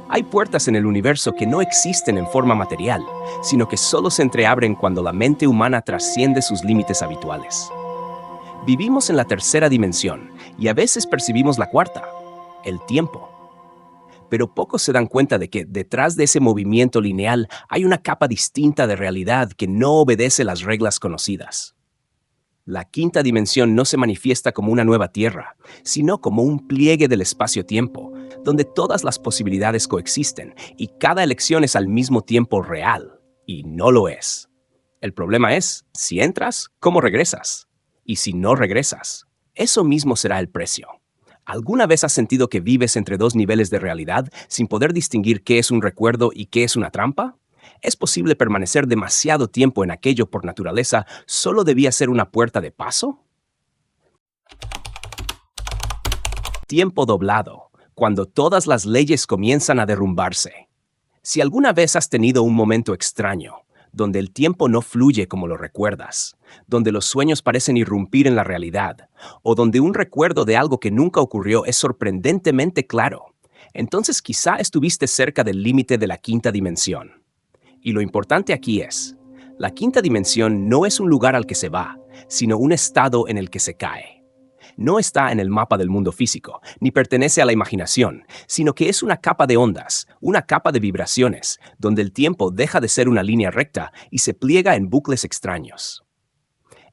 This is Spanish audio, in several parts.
Hay puertas en el universo que no existen en forma material, sino que solo se entreabren cuando la mente humana trasciende sus límites habituales. Vivimos en la tercera dimensión y a veces percibimos la cuarta, el tiempo. Pero pocos se dan cuenta de que detrás de ese movimiento lineal hay una capa distinta de realidad que no obedece las reglas conocidas. La quinta dimensión no se manifiesta como una nueva tierra, sino como un pliegue del espacio-tiempo, donde todas las posibilidades coexisten y cada elección es al mismo tiempo real, y no lo es. El problema es, si entras, ¿cómo regresas? Y si no regresas, eso mismo será el precio. ¿Alguna vez has sentido que vives entre dos niveles de realidad sin poder distinguir qué es un recuerdo y qué es una trampa? ¿Es posible permanecer demasiado tiempo en aquello por naturaleza solo debía ser una puerta de paso? Tiempo doblado, cuando todas las leyes comienzan a derrumbarse. Si alguna vez has tenido un momento extraño, donde el tiempo no fluye como lo recuerdas, donde los sueños parecen irrumpir en la realidad, o donde un recuerdo de algo que nunca ocurrió es sorprendentemente claro, entonces quizá estuviste cerca del límite de la quinta dimensión. Y lo importante aquí es, la quinta dimensión no es un lugar al que se va, sino un estado en el que se cae. No está en el mapa del mundo físico, ni pertenece a la imaginación, sino que es una capa de ondas, una capa de vibraciones, donde el tiempo deja de ser una línea recta y se pliega en bucles extraños.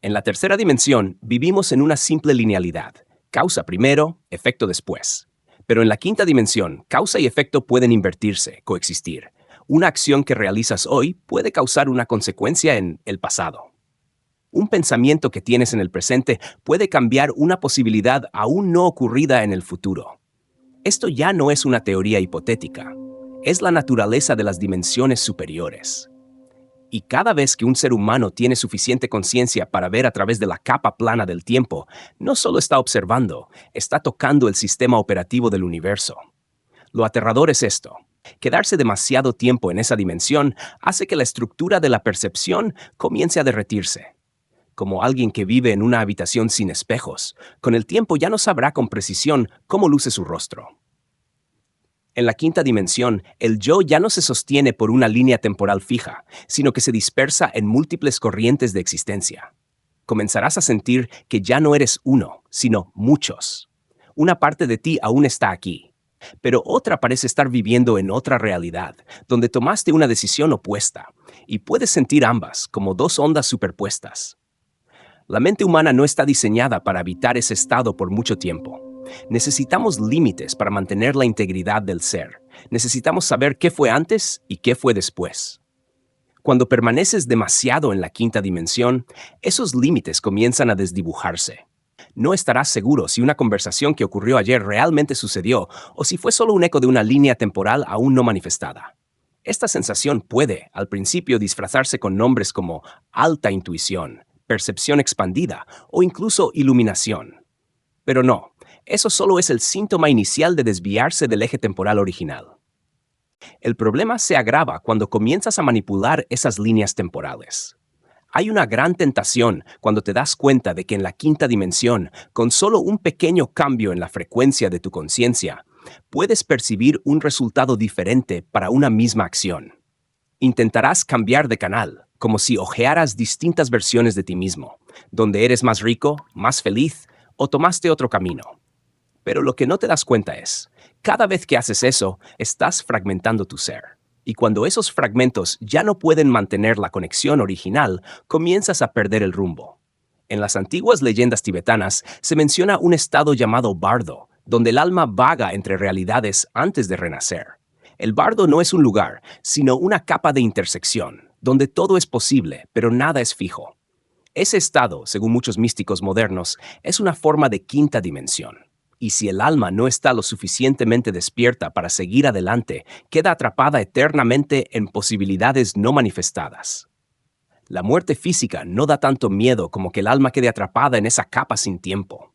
En la tercera dimensión vivimos en una simple linealidad, causa primero, efecto después. Pero en la quinta dimensión, causa y efecto pueden invertirse, coexistir. Una acción que realizas hoy puede causar una consecuencia en el pasado. Un pensamiento que tienes en el presente puede cambiar una posibilidad aún no ocurrida en el futuro. Esto ya no es una teoría hipotética, es la naturaleza de las dimensiones superiores. Y cada vez que un ser humano tiene suficiente conciencia para ver a través de la capa plana del tiempo, no solo está observando, está tocando el sistema operativo del universo. Lo aterrador es esto. Quedarse demasiado tiempo en esa dimensión hace que la estructura de la percepción comience a derretirse. Como alguien que vive en una habitación sin espejos, con el tiempo ya no sabrá con precisión cómo luce su rostro. En la quinta dimensión, el yo ya no se sostiene por una línea temporal fija, sino que se dispersa en múltiples corrientes de existencia. Comenzarás a sentir que ya no eres uno, sino muchos. Una parte de ti aún está aquí, pero otra parece estar viviendo en otra realidad, donde tomaste una decisión opuesta, y puedes sentir ambas como dos ondas superpuestas. La mente humana no está diseñada para habitar ese estado por mucho tiempo. Necesitamos límites para mantener la integridad del ser. Necesitamos saber qué fue antes y qué fue después. Cuando permaneces demasiado en la quinta dimensión, esos límites comienzan a desdibujarse. No estarás seguro si una conversación que ocurrió ayer realmente sucedió o si fue solo un eco de una línea temporal aún no manifestada. Esta sensación puede, al principio, disfrazarse con nombres como alta intuición, percepción expandida o incluso iluminación. Pero no, eso solo es el síntoma inicial de desviarse del eje temporal original. El problema se agrava cuando comienzas a manipular esas líneas temporales. Hay una gran tentación cuando te das cuenta de que en la quinta dimensión, con solo un pequeño cambio en la frecuencia de tu conciencia, puedes percibir un resultado diferente para una misma acción. Intentarás cambiar de canal, como si hojearas distintas versiones de ti mismo, donde eres más rico, más feliz, o tomaste otro camino. Pero lo que no te das cuenta es, cada vez que haces eso, estás fragmentando tu ser. Y cuando esos fragmentos ya no pueden mantener la conexión original, comienzas a perder el rumbo. En las antiguas leyendas tibetanas se menciona un estado llamado bardo, donde el alma vaga entre realidades antes de renacer. El bardo no es un lugar, sino una capa de intersección, donde todo es posible, pero nada es fijo. Ese estado, según muchos místicos modernos, es una forma de quinta dimensión. Y si el alma no está lo suficientemente despierta para seguir adelante, queda atrapada eternamente en posibilidades no manifestadas. La muerte física no da tanto miedo como que el alma quede atrapada en esa capa sin tiempo.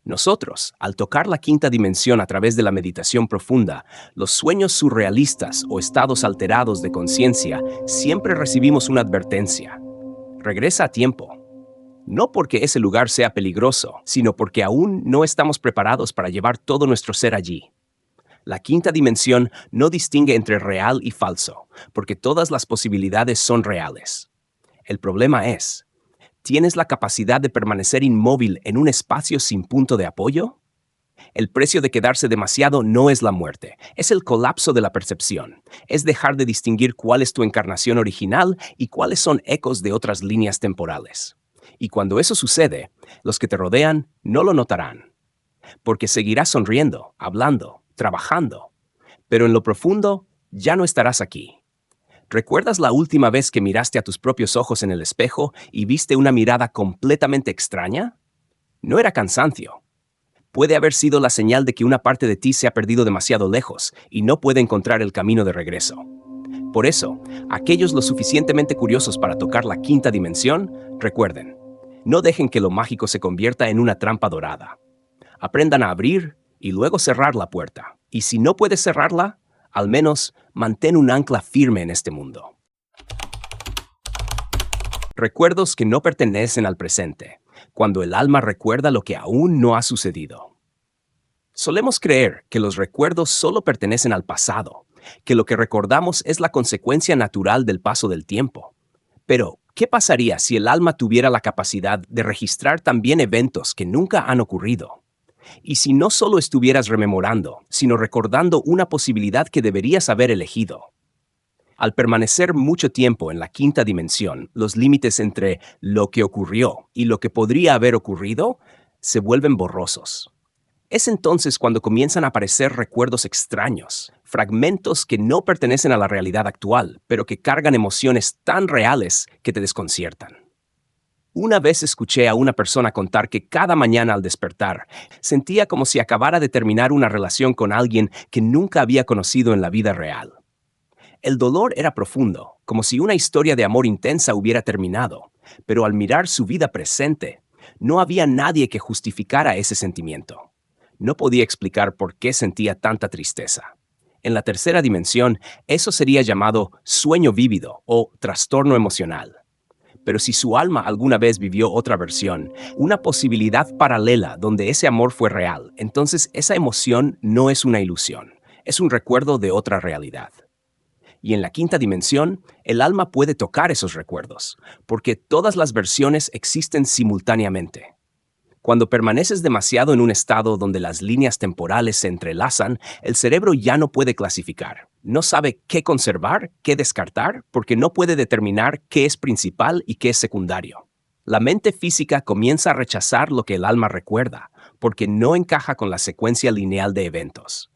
Nosotros, al tocar la quinta dimensión a través de la meditación profunda, los sueños surrealistas o estados alterados de conciencia, siempre recibimos una advertencia. Regresa a tiempo. No porque ese lugar sea peligroso, sino porque aún no estamos preparados para llevar todo nuestro ser allí. La quinta dimensión no distingue entre real y falso, porque todas las posibilidades son reales. El problema es, ¿tienes la capacidad de permanecer inmóvil en un espacio sin punto de apoyo? El precio de quedarse demasiado no es la muerte, es el colapso de la percepción. Es dejar de distinguir cuál es tu encarnación original y cuáles son ecos de otras líneas temporales. Y cuando eso sucede, los que te rodean no lo notarán, porque seguirás sonriendo, hablando, trabajando, pero en lo profundo ya no estarás aquí. ¿Recuerdas la última vez que miraste a tus propios ojos en el espejo y viste una mirada completamente extraña? No era cansancio. Puede haber sido la señal de que una parte de ti se ha perdido demasiado lejos y no puede encontrar el camino de regreso. Por eso, aquellos lo suficientemente curiosos para tocar la quinta dimensión, recuerden, no dejen que lo mágico se convierta en una trampa dorada. Aprendan a abrir y luego cerrar la puerta. Y si no puedes cerrarla, al menos mantén un ancla firme en este mundo. Recuerdos que no pertenecen al presente, cuando el alma recuerda lo que aún no ha sucedido. Solemos creer que los recuerdos solo pertenecen al pasado, que lo que recordamos es la consecuencia natural del paso del tiempo. Pero, ¿qué pasaría si el alma tuviera la capacidad de registrar también eventos que nunca han ocurrido? Y si no solo estuvieras rememorando, sino recordando una posibilidad que deberías haber elegido. Al permanecer mucho tiempo en la quinta dimensión, los límites entre lo que ocurrió y lo que podría haber ocurrido se vuelven borrosos. Es entonces cuando comienzan a aparecer recuerdos extraños, fragmentos que no pertenecen a la realidad actual, pero que cargan emociones tan reales que te desconciertan. Una vez escuché a una persona contar que cada mañana al despertar sentía como si acabara de terminar una relación con alguien que nunca había conocido en la vida real. El dolor era profundo, como si una historia de amor intensa hubiera terminado, pero al mirar su vida presente, no había nadie que justificara ese sentimiento. No podía explicar por qué sentía tanta tristeza. En la tercera dimensión, eso sería llamado sueño vívido o trastorno emocional. Pero si su alma alguna vez vivió otra versión, una posibilidad paralela donde ese amor fue real, entonces esa emoción no es una ilusión, es un recuerdo de otra realidad. Y en la quinta dimensión, el alma puede tocar esos recuerdos, porque todas las versiones existen simultáneamente. Cuando permaneces demasiado en un estado donde las líneas temporales se entrelazan, el cerebro ya no puede clasificar. No sabe qué conservar, qué descartar, porque no puede determinar qué es principal y qué es secundario. La mente física comienza a rechazar lo que el alma recuerda, porque no encaja con la secuencia lineal de eventos.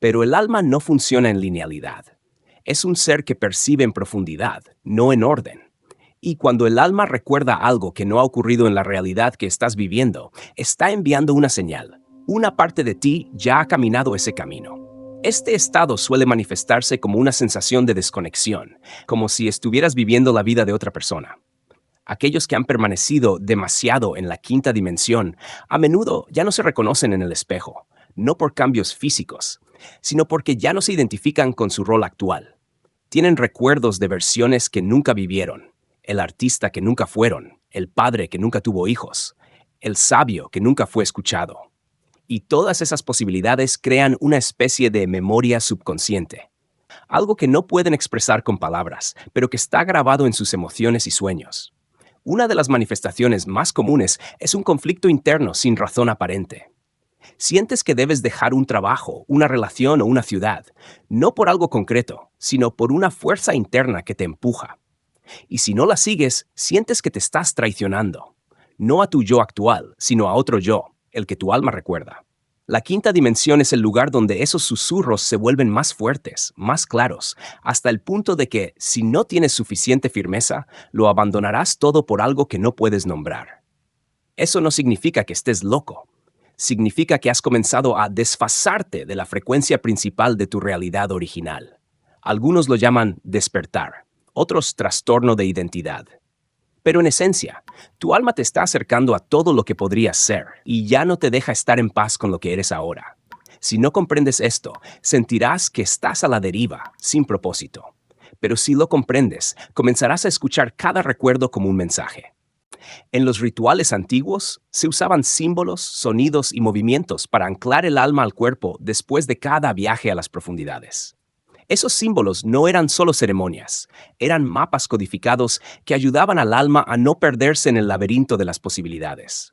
Pero el alma no funciona en linealidad. Es un ser que percibe en profundidad, no en orden. Y cuando el alma recuerda algo que no ha ocurrido en la realidad que estás viviendo, está enviando una señal. Una parte de ti ya ha caminado ese camino. Este estado suele manifestarse como una sensación de desconexión, como si estuvieras viviendo la vida de otra persona. Aquellos que han permanecido demasiado en la quinta dimensión, a menudo ya no se reconocen en el espejo, no por cambios físicos, sino porque ya no se identifican con su rol actual. Tienen recuerdos de versiones que nunca vivieron, el artista que nunca fueron, el padre que nunca tuvo hijos, el sabio que nunca fue escuchado. Y todas esas posibilidades crean una especie de memoria subconsciente, algo que no pueden expresar con palabras, pero que está grabado en sus emociones y sueños. Una de las manifestaciones más comunes es un conflicto interno sin razón aparente. Sientes que debes dejar un trabajo, una relación o una ciudad, no por algo concreto, sino por una fuerza interna que te empuja. Y si no la sigues, sientes que te estás traicionando, no a tu yo actual, sino a otro yo, el que tu alma recuerda. La quinta dimensión es el lugar donde esos susurros se vuelven más fuertes, más claros, hasta el punto de que, si no tienes suficiente firmeza, lo abandonarás todo por algo que no puedes nombrar. Eso no significa que estés loco. Significa que has comenzado a desfasarte de la frecuencia principal de tu realidad original. Algunos lo llaman despertar, otros trastorno de identidad. Pero en esencia, tu alma te está acercando a todo lo que podrías ser y ya no te deja estar en paz con lo que eres ahora. Si no comprendes esto, sentirás que estás a la deriva, sin propósito. Pero si lo comprendes, comenzarás a escuchar cada recuerdo como un mensaje. En los rituales antiguos se usaban símbolos, sonidos y movimientos para anclar el alma al cuerpo después de cada viaje a las profundidades. Esos símbolos no eran solo ceremonias, eran mapas codificados que ayudaban al alma a no perderse en el laberinto de las posibilidades.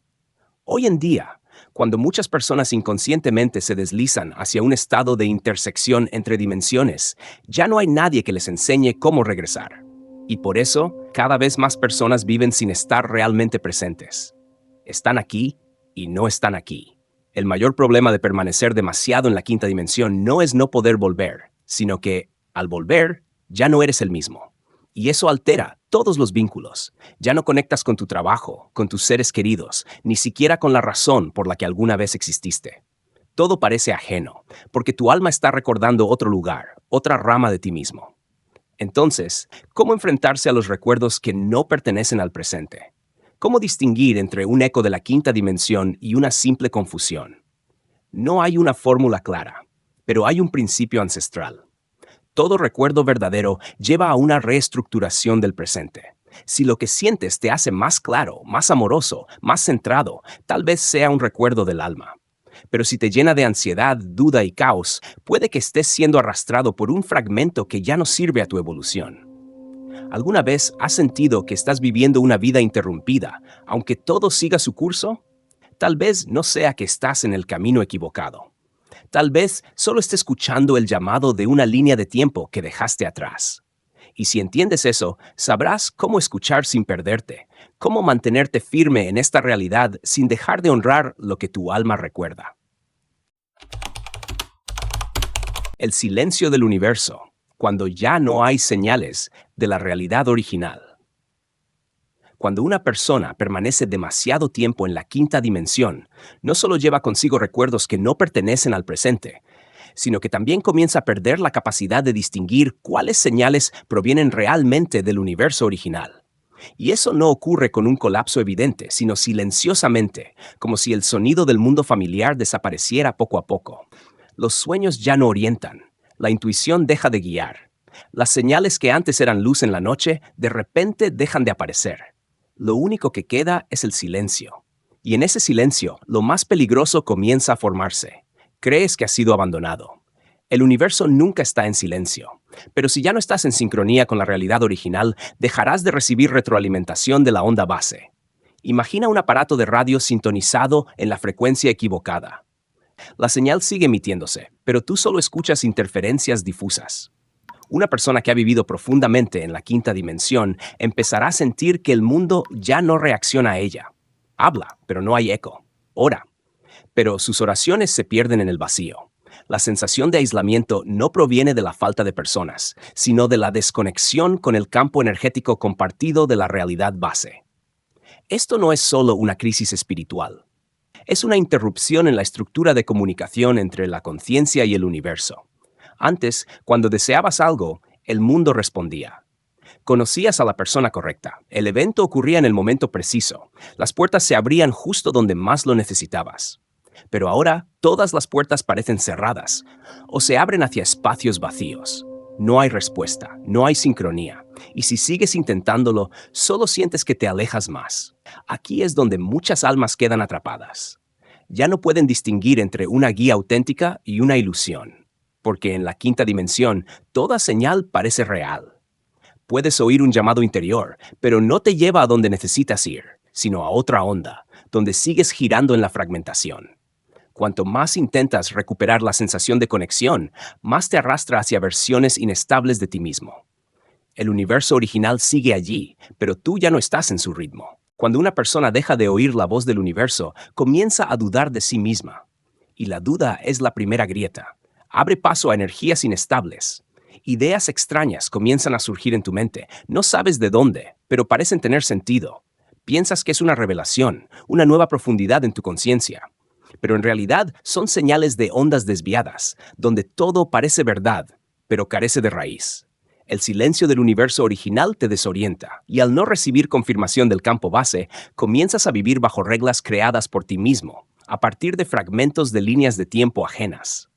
Hoy en día, cuando muchas personas inconscientemente se deslizan hacia un estado de intersección entre dimensiones, ya no hay nadie que les enseñe cómo regresar. Y por eso, cada vez más personas viven sin estar realmente presentes. Están aquí y no están aquí. El mayor problema de permanecer demasiado en la quinta dimensión no es no poder volver, sino que, al volver, ya no eres el mismo. Y eso altera todos los vínculos. Ya no conectas con tu trabajo, con tus seres queridos, ni siquiera con la razón por la que alguna vez exististe. Todo parece ajeno, porque tu alma está recordando otro lugar, otra rama de ti mismo. Entonces, ¿cómo enfrentarse a los recuerdos que no pertenecen al presente? ¿Cómo distinguir entre un eco de la quinta dimensión y una simple confusión? No hay una fórmula clara, pero hay un principio ancestral. Todo recuerdo verdadero lleva a una reestructuración del presente. Si lo que sientes te hace más claro, más amoroso, más centrado, tal vez sea un recuerdo del alma. Pero si te llena de ansiedad, duda y caos, puede que estés siendo arrastrado por un fragmento que ya no sirve a tu evolución. ¿Alguna vez has sentido que estás viviendo una vida interrumpida, aunque todo siga su curso? Tal vez no sea que estás en el camino equivocado. Tal vez solo esté escuchando el llamado de una línea de tiempo que dejaste atrás. Y si entiendes eso, sabrás cómo escuchar sin perderte, cómo mantenerte firme en esta realidad sin dejar de honrar lo que tu alma recuerda. El silencio del universo, cuando ya no hay señales de la realidad original. Cuando una persona permanece demasiado tiempo en la quinta dimensión, no solo lleva consigo recuerdos que no pertenecen al presente, sino que también comienza a perder la capacidad de distinguir cuáles señales provienen realmente del universo original. Y eso no ocurre con un colapso evidente, sino silenciosamente, como si el sonido del mundo familiar desapareciera poco a poco. Los sueños ya no orientan, la intuición deja de guiar. Las señales que antes eran luz en la noche, de repente dejan de aparecer. Lo único que queda es el silencio. Y en ese silencio, lo más peligroso comienza a formarse. Crees que has sido abandonado. El universo nunca está en silencio. Pero si ya no estás en sincronía con la realidad original, dejarás de recibir retroalimentación de la onda base. Imagina un aparato de radio sintonizado en la frecuencia equivocada. La señal sigue emitiéndose, pero tú solo escuchas interferencias difusas. Una persona que ha vivido profundamente en la quinta dimensión empezará a sentir que el mundo ya no reacciona a ella. Habla, pero no hay eco. Ora, pero sus oraciones se pierden en el vacío. La sensación de aislamiento no proviene de la falta de personas, sino de la desconexión con el campo energético compartido de la realidad base. Esto no es solo una crisis espiritual. Es una interrupción en la estructura de comunicación entre la conciencia y el universo. Antes, cuando deseabas algo, el mundo respondía. Conocías a la persona correcta. El evento ocurría en el momento preciso. Las puertas se abrían justo donde más lo necesitabas. Pero ahora, todas las puertas parecen cerradas o se abren hacia espacios vacíos. No hay respuesta, no hay sincronía. Y si sigues intentándolo, solo sientes que te alejas más. Aquí es donde muchas almas quedan atrapadas. Ya no pueden distinguir entre una guía auténtica y una ilusión. Porque en la quinta dimensión, toda señal parece real. Puedes oír un llamado interior, pero no te lleva a donde necesitas ir, sino a otra onda, donde sigues girando en la fragmentación. Cuanto más intentas recuperar la sensación de conexión, más te arrastra hacia versiones inestables de ti mismo. El universo original sigue allí, pero tú ya no estás en su ritmo. Cuando una persona deja de oír la voz del universo, comienza a dudar de sí misma. Y la duda es la primera grieta. Abre paso a energías inestables. Ideas extrañas comienzan a surgir en tu mente. No sabes de dónde, pero parecen tener sentido. Piensas que es una revelación, una nueva profundidad en tu conciencia. Pero en realidad son señales de ondas desviadas, donde todo parece verdad, pero carece de raíz. El silencio del universo original te desorienta, y al no recibir confirmación del campo base, comienzas a vivir bajo reglas creadas por ti mismo, a partir de fragmentos de líneas de tiempo ajenas.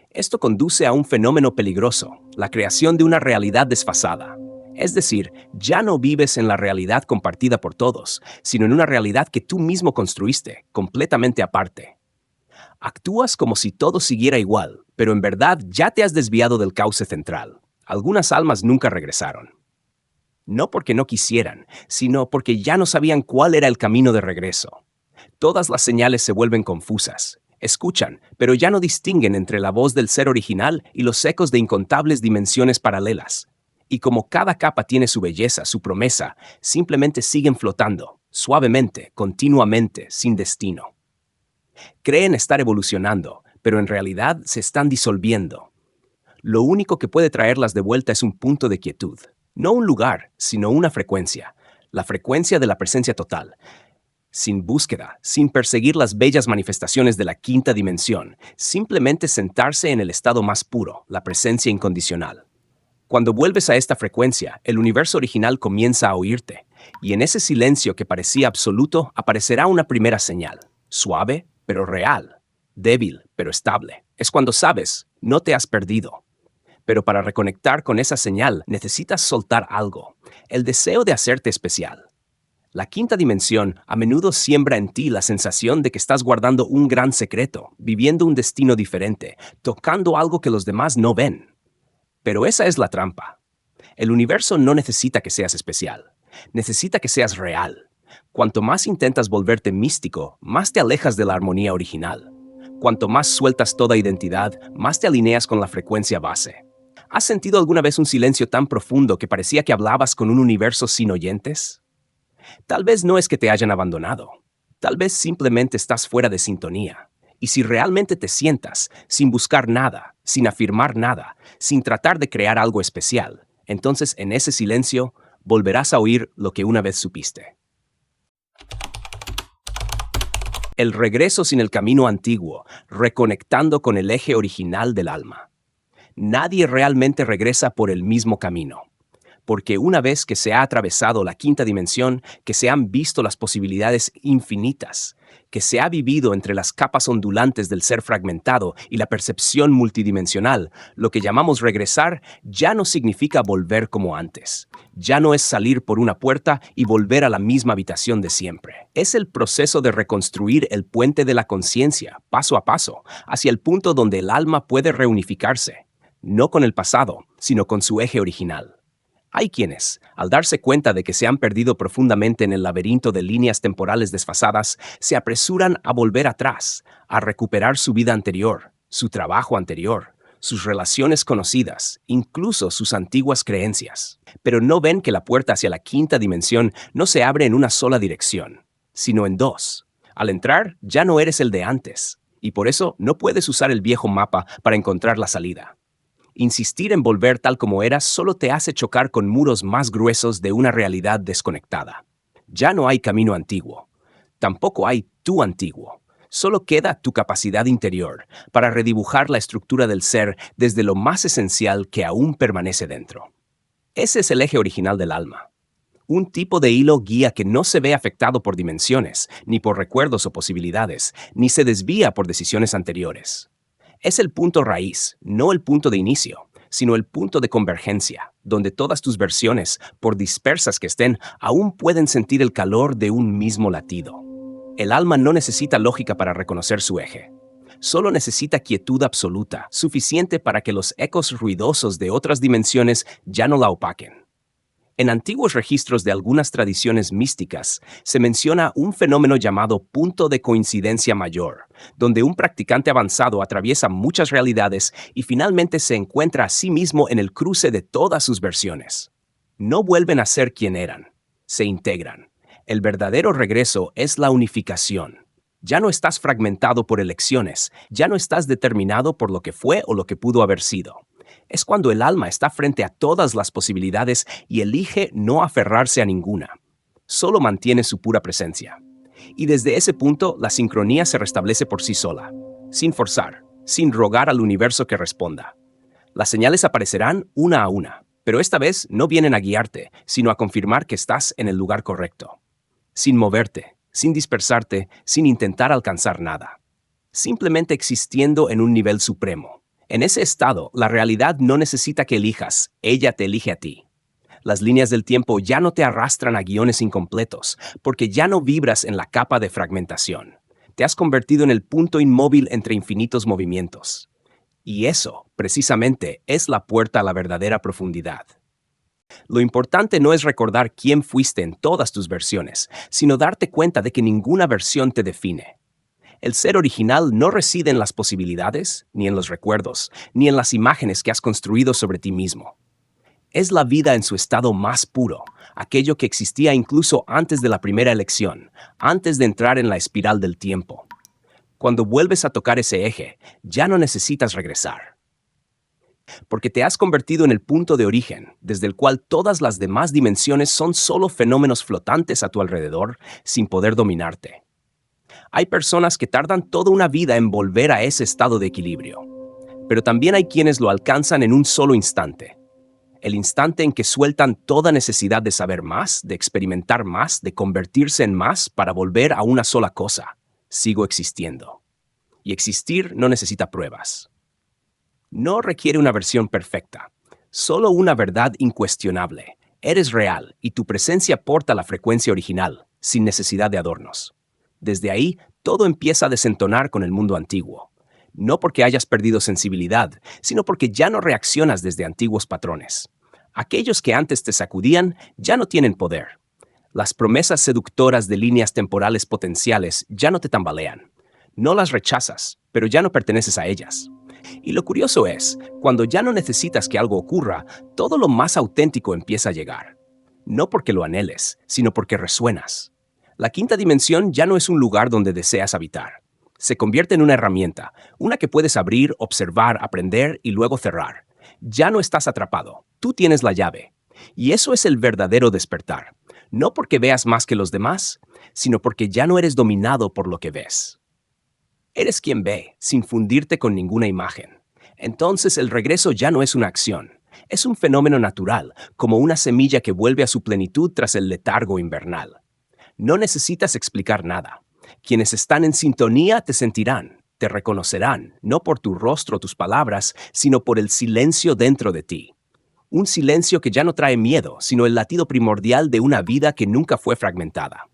Esto conduce a un fenómeno peligroso, la creación de una realidad desfasada. Es decir, ya no vives en la realidad compartida por todos, sino en una realidad que tú mismo construiste, completamente aparte. Actúas como si todo siguiera igual, pero en verdad ya te has desviado del cauce central. Algunas almas nunca regresaron. No porque no quisieran, sino porque ya no sabían cuál era el camino de regreso. Todas las señales se vuelven confusas. Escuchan, pero ya no distinguen entre la voz del ser original y los ecos de incontables dimensiones paralelas. Y como cada capa tiene su belleza, su promesa, simplemente siguen flotando, suavemente, continuamente, sin destino. Creen estar evolucionando, pero en realidad se están disolviendo. Lo único que puede traerlas de vuelta es un punto de quietud. No un lugar, sino una frecuencia. La frecuencia de la presencia total. Sin búsqueda, sin perseguir las bellas manifestaciones de la quinta dimensión, simplemente sentarse en el estado más puro, la presencia incondicional. Cuando vuelves a esta frecuencia, el universo original comienza a oírte, y en ese silencio que parecía absoluto aparecerá una primera señal, suave, pero real, débil, pero estable. Es cuando sabes, no te has perdido. Pero para reconectar con esa señal necesitas soltar algo, el deseo de hacerte especial. La quinta dimensión a menudo siembra en ti la sensación de que estás guardando un gran secreto, viviendo un destino diferente, tocando algo que los demás no ven. Pero esa es la trampa. El universo no necesita que seas especial, necesita que seas real. Cuanto más intentas volverte místico, más te alejas de la armonía original. Cuanto más sueltas toda identidad, más te alineas con la frecuencia base. ¿Has sentido alguna vez un silencio tan profundo que parecía que hablabas con un universo sin oyentes? Tal vez no es que te hayan abandonado. Tal vez simplemente estás fuera de sintonía. Y si realmente te sientas, sin buscar nada, sin afirmar nada, sin tratar de crear algo especial, entonces en ese silencio volverás a oír lo que una vez supiste. El regreso sin el camino antiguo, reconectando con el eje original del alma. Nadie realmente regresa por el mismo camino. Porque una vez que se ha atravesado la quinta dimensión, que se han visto las posibilidades infinitas, que se ha vivido entre las capas ondulantes del ser fragmentado y la percepción multidimensional, lo que llamamos regresar ya no significa volver como antes. Ya no es salir por una puerta y volver a la misma habitación de siempre. Es el proceso de reconstruir el puente de la conciencia, paso a paso, hacia el punto donde el alma puede reunificarse, no con el pasado, sino con su eje original. Hay quienes, al darse cuenta de que se han perdido profundamente en el laberinto de líneas temporales desfasadas, se apresuran a volver atrás, a recuperar su vida anterior, su trabajo anterior, sus relaciones conocidas, incluso sus antiguas creencias. Pero no ven que la puerta hacia la quinta dimensión no se abre en una sola dirección, sino en dos. Al entrar, ya no eres el de antes, y por eso no puedes usar el viejo mapa para encontrar la salida. Insistir en volver tal como eras solo te hace chocar con muros más gruesos de una realidad desconectada. Ya no hay camino antiguo. Tampoco hay tú antiguo. Solo queda tu capacidad interior para redibujar la estructura del ser desde lo más esencial que aún permanece dentro. Ese es el eje original del alma. Un tipo de hilo guía que no se ve afectado por dimensiones, ni por recuerdos o posibilidades, ni se desvía por decisiones anteriores. Es el punto raíz, no el punto de inicio, sino el punto de convergencia, donde todas tus versiones, por dispersas que estén, aún pueden sentir el calor de un mismo latido. El alma no necesita lógica para reconocer su eje. Solo necesita quietud absoluta, suficiente para que los ecos ruidosos de otras dimensiones ya no la opaquen. En antiguos registros de algunas tradiciones místicas, se menciona un fenómeno llamado punto de coincidencia mayor, donde un practicante avanzado atraviesa muchas realidades y finalmente se encuentra a sí mismo en el cruce de todas sus versiones. No vuelven a ser quien eran, se integran. El verdadero regreso es la unificación. Ya no estás fragmentado por elecciones, ya no estás determinado por lo que fue o lo que pudo haber sido. Es cuando el alma está frente a todas las posibilidades y elige no aferrarse a ninguna. Solo mantiene su pura presencia. Y desde ese punto, la sincronía se restablece por sí sola, sin forzar, sin rogar al universo que responda. Las señales aparecerán una a una, pero esta vez no vienen a guiarte, sino a confirmar que estás en el lugar correcto. Sin moverte, sin dispersarte, sin intentar alcanzar nada. Simplemente existiendo en un nivel supremo. En ese estado, la realidad no necesita que elijas, ella te elige a ti. Las líneas del tiempo ya no te arrastran a guiones incompletos, porque ya no vibras en la capa de fragmentación. Te has convertido en el punto inmóvil entre infinitos movimientos. Y eso, precisamente, es la puerta a la verdadera profundidad. Lo importante no es recordar quién fuiste en todas tus versiones, sino darte cuenta de que ninguna versión te define. El ser original no reside en las posibilidades, ni en los recuerdos, ni en las imágenes que has construido sobre ti mismo. Es la vida en su estado más puro, aquello que existía incluso antes de la primera elección, antes de entrar en la espiral del tiempo. Cuando vuelves a tocar ese eje, ya no necesitas regresar. Porque te has convertido en el punto de origen, desde el cual todas las demás dimensiones son solo fenómenos flotantes a tu alrededor, sin poder dominarte. Hay personas que tardan toda una vida en volver a ese estado de equilibrio, pero también hay quienes lo alcanzan en un solo instante. El instante en que sueltan toda necesidad de saber más, de experimentar más, de convertirse en más para volver a una sola cosa: sigo existiendo. Y existir no necesita pruebas. No requiere una versión perfecta, solo una verdad incuestionable. Eres real y tu presencia porta la frecuencia original, sin necesidad de adornos. Desde ahí, todo empieza a desentonar con el mundo antiguo. No porque hayas perdido sensibilidad, sino porque ya no reaccionas desde antiguos patrones. Aquellos que antes te sacudían ya no tienen poder. Las promesas seductoras de líneas temporales potenciales ya no te tambalean. No las rechazas, pero ya no perteneces a ellas. Y lo curioso es, cuando ya no necesitas que algo ocurra, todo lo más auténtico empieza a llegar. No porque lo anheles, sino porque resuenas. La quinta dimensión ya no es un lugar donde deseas habitar. Se convierte en una herramienta, una que puedes abrir, observar, aprender y luego cerrar. Ya no estás atrapado, tú tienes la llave. Y eso es el verdadero despertar. No porque veas más que los demás, sino porque ya no eres dominado por lo que ves. Eres quien ve, sin fundirte con ninguna imagen. Entonces el regreso ya no es una acción. Es un fenómeno natural, como una semilla que vuelve a su plenitud tras el letargo invernal. No necesitas explicar nada. Quienes están en sintonía te sentirán, te reconocerán, no por tu rostro o tus palabras, sino por el silencio dentro de ti. Un silencio que ya no trae miedo, sino el latido primordial de una vida que nunca fue fragmentada.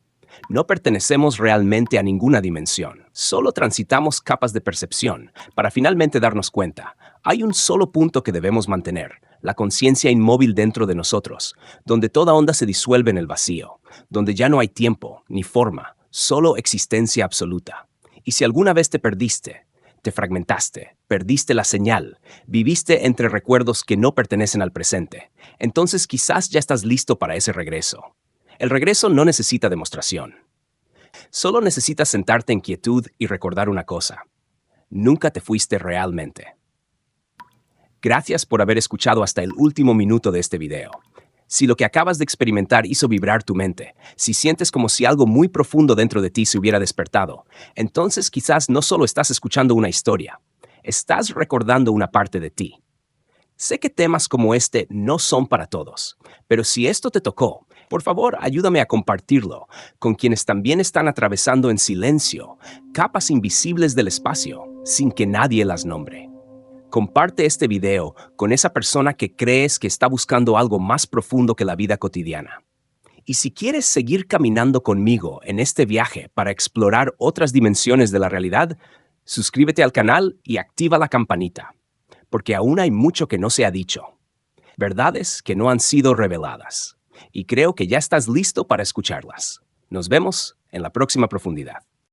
No pertenecemos realmente a ninguna dimensión, solo transitamos capas de percepción para finalmente darnos cuenta. Hay un solo punto que debemos mantener, la conciencia inmóvil dentro de nosotros, donde toda onda se disuelve en el vacío, donde ya no hay tiempo ni forma, solo existencia absoluta. Y si alguna vez te perdiste, te fragmentaste, perdiste la señal, viviste entre recuerdos que no pertenecen al presente, entonces quizás ya estás listo para ese regreso. El regreso no necesita demostración. Solo necesitas sentarte en quietud y recordar una cosa: nunca te fuiste realmente. Gracias por haber escuchado hasta el último minuto de este video. Si lo que acabas de experimentar hizo vibrar tu mente, si sientes como si algo muy profundo dentro de ti se hubiera despertado, entonces quizás no solo estás escuchando una historia, estás recordando una parte de ti. Sé que temas como este no son para todos, pero si esto te tocó, por favor, ayúdame a compartirlo con quienes también están atravesando en silencio capas invisibles del espacio, sin que nadie las nombre. Comparte este video con esa persona que crees que está buscando algo más profundo que la vida cotidiana. Y si quieres seguir caminando conmigo en este viaje para explorar otras dimensiones de la realidad, suscríbete al canal y activa la campanita, porque aún hay mucho que no se ha dicho, verdades que no han sido reveladas, y creo que ya estás listo para escucharlas. Nos vemos en la próxima profundidad.